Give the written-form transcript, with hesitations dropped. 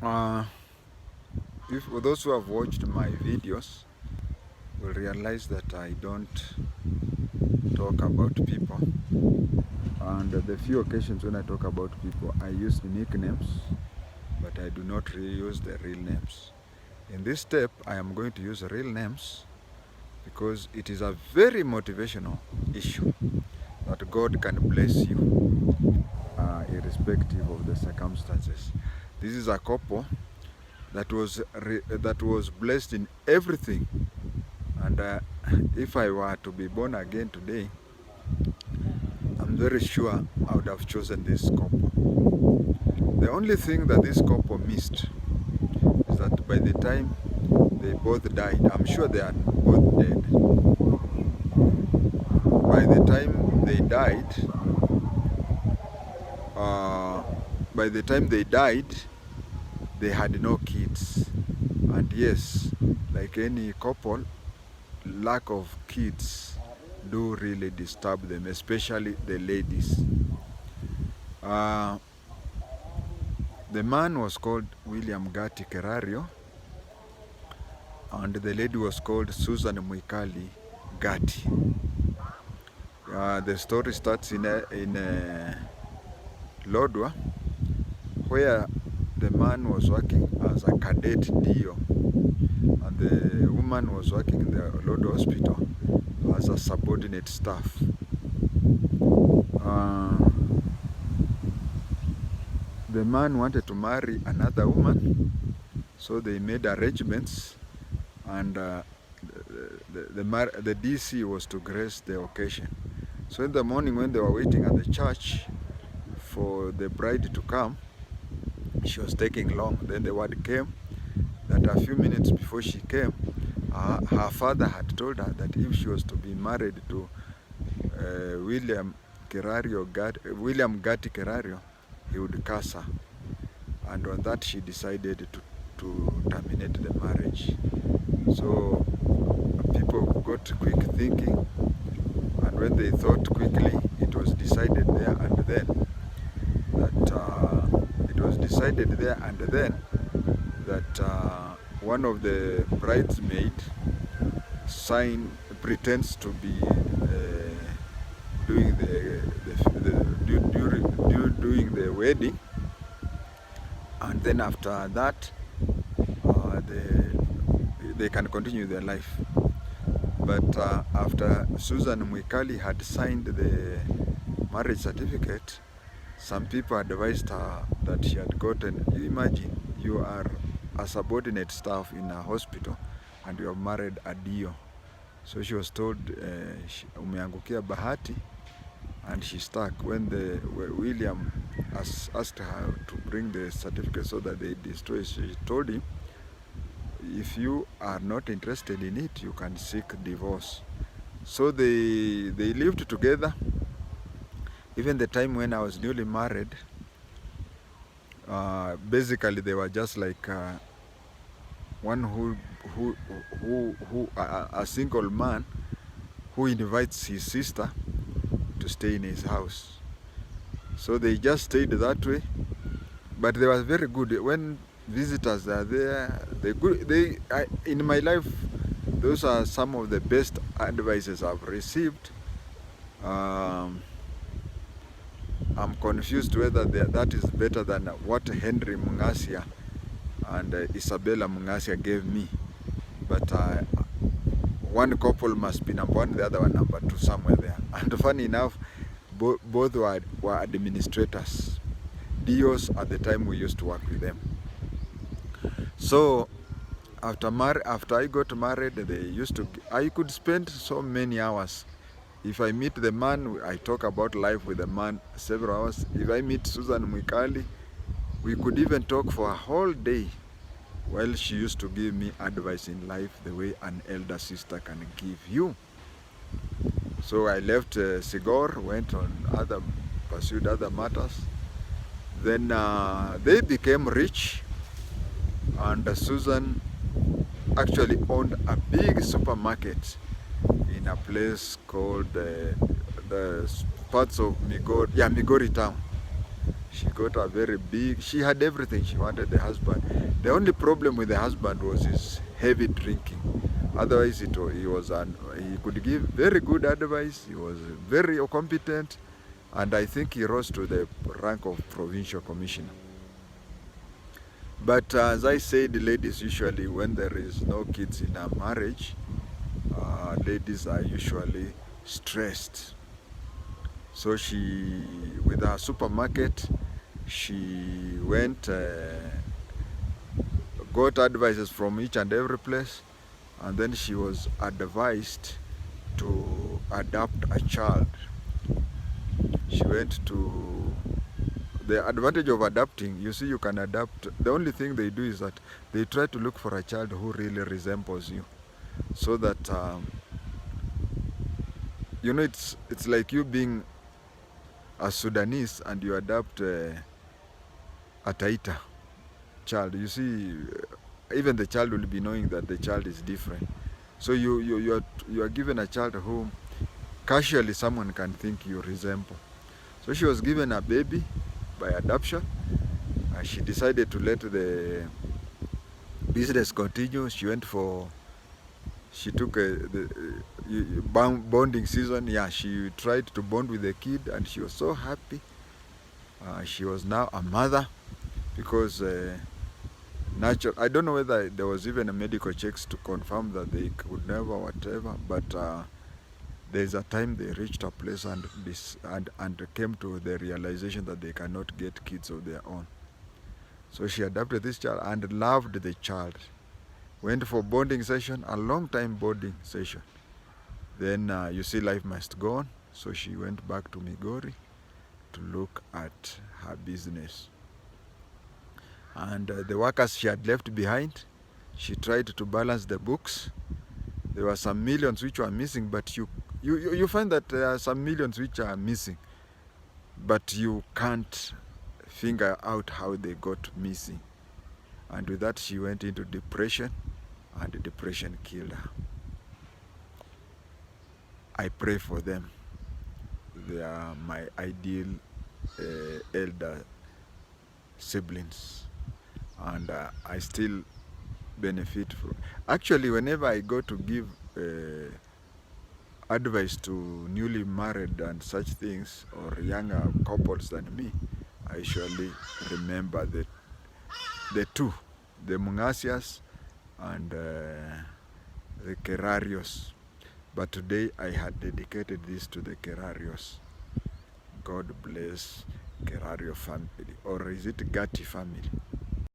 Uh, if for those who have watched my videos will realize that I don't talk about people, and the few occasions when I talk about people I use nicknames, but I do not use the real names. In this step I am going to use real names because it is a very motivational issue that God can bless you irrespective of the circumstances. This is a couple that was blessed in everything, and if I were to be born again today, I'm very sure I would have chosen this couple. The only thing that this couple missed is that by the time they both died, I'm sure they are both dead. By the time they died, they had no kids. And yes, like any couple, lack of kids do really disturb them, especially the ladies. The man was called William Ghati Kerario, and the lady was called Susan Mwikali Ghati. The story starts in Lodwar, where the man was working as a cadet DO, and the woman was working in the Lodwar hospital as a subordinate staff. The man wanted to marry another woman, so they made arrangements, and the DC was to grace the occasion. So in the morning when they were waiting at the church for the bride to come, she was taking long. Then the word came that a few minutes before she came, her father had told her that if she was to be married to William Ghati Kerario, he would curse her. And on that she decided to terminate the marriage. So people got quick thinking, and when they thought quickly, it was decided there and then that one of the bridesmaids pretends to be doing the wedding, and then after that they can continue their life. But after Susan Mwikali had signed the marriage certificate, some people advised her that she had gotten, you imagine, you are a subordinate staff in a hospital and you have married a DO. So she was told, umeangukia bahati, and she stuck. When William asked her to bring the certificate so that they destroy it, she told him, if you are not interested in it, you can seek divorce. So they lived together. Even the time when I was newly married, basically they were just like a single man who invites his sister to stay in his house. So they just stayed that way, but they were very good. When visitors are there, in my life, those are some of the best advices I've received. I'm confused whether that is better than what Henry Mungasia and Isabella Mungasia gave me. But one couple must be number one, the other one number two, somewhere there. And funny enough, both were administrators, DOs at the time we used to work with them. So after I got married, I could spend so many hours. If I meet the man, I talk about life with the man several hours. If I meet Susan Mwikali, we could even talk for a whole day, while she used to give me advice in life the way an elder sister can give you. So I left Sigor, pursued other matters. Then they became rich, and Susan actually owned a big supermarket in a place called the parts of Migori town. She got a very big, she had everything she wanted, the husband. The only problem with the husband was his heavy drinking. Otherwise, he could give very good advice. He was very competent, and I think he rose to the rank of provincial commissioner. But as I said, ladies usually, when there is no kids in a marriage, ladies are usually stressed. So she, with her supermarket, she went, got advices from each and every place, and then she was advised to adopt a child. She went to, the advantage of adopting, you see, you can adapt. The only thing they do is that they try to look for a child who really resembles you, so that you know, it's like you being a Sudanese and you adopt a Taita child. You see, even the child will be knowing that the child is different. So you are given a child whom casually someone can think you resemble. So she was given a baby by adoption. She decided to let the business continue. She went for, she took the bonding season. Yeah, she tried to bond with the kid, and she was so happy. She was now a mother, because I don't know whether there was even a medical checks to confirm that they could never whatever, but there's a time they reached a place and came to the realization that they cannot get kids of their own. So she adopted this child and loved the child. Went for bonding session, a long time bonding session. Then you see, life must go on. So she went back to Migori to look at her business. And the workers she had left behind, she tried to balance the books. There were some millions which were missing, but you find that there are some millions which are missing, but you can't figure out how they got missing. And with that, she went into depression, and the depression killed her. I pray for them. They are my ideal elder siblings, and I still benefit from. Actually, whenever I go to give advice to newly married and such things, or younger couples than me, I usually remember the two, the Mungasias and the Kerarios. But today I had dedicated this to the Kerarios. God bless Kerario family, or is it Ghati family?